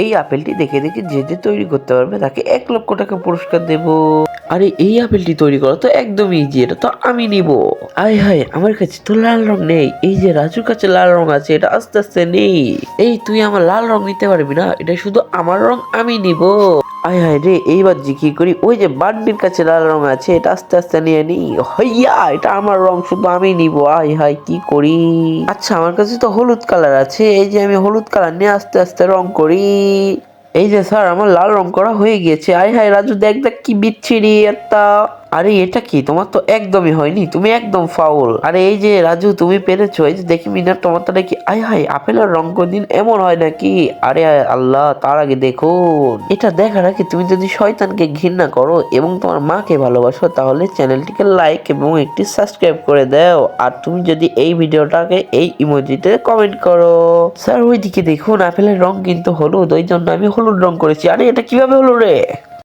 এই আপেলটি দেখে দেখে যে যে তৈরি করতে পারবে তাকে 1 লক্ষ টাকা পুরস্কার দেব। আরে এই আপেলটি তৈরি করা তো একদম ইজি, এটা তো আমি নিব। আয় হায়, আমার কাছে তো লাল রং নেই। এই যে রাজুর কাছে লাল রং আছে, এটা আস্তে আস্তে নেই। এই তুই আমার লাল রং নিতে পারবি না, এটা শুধু আমার রং, আমি নিব। আয় হায় রে, এইবার যে কি করি, ওই যে বান্ডির কাছে লাল রং আছে, এটা আস্তে আস্তে নিয়ে নি। হইয়া, এটা আমার রং, শুধু আমি নিব। আয় হায়, কি করি। আচ্ছা, আমার কাছে তো হলুদ কালার আছে, এই যে আমি হলুদ কালার নিয়ে আস্তে আস্তে রং করি। এই যে স্যার, আমার লাল রং করা হয়ে গিয়েছে। আয় হায় রাজু, দেখ দেখ কি বিচ্ছিরি একটা। আরে এটা কি, তোমার তো একদমই হয়নি, তুমি একদম ফাউল। আরে এই যে রাজু, তুমি পেরেছো। এই যে দেখি মিনার তোমারটা দেখি। আয় হায়, আপেলের রং কোনদিন এমন হয় নাকি। আরে আল্লাহ, তার আগে দেখুন, এটা দেখার আগে তুমি যদি শয়তানকে ঘৃণা করো এবং তোমার মাকে ভালোবাসো, তাহলে চ্যানেলটিকে লাইক এবং একটি সাবস্ক্রাইব করে দাও। আর তুমি যদি এই ভিডিওটাকে এই ইমোজিতে কমেন্ট করো। স্যার ওইদিকে দেখুন, আপেলের রং কিন্তু হলুদ, ওই জন্য আমি হলুদ রং করেছি। আরে এটা কিভাবে হলো রে।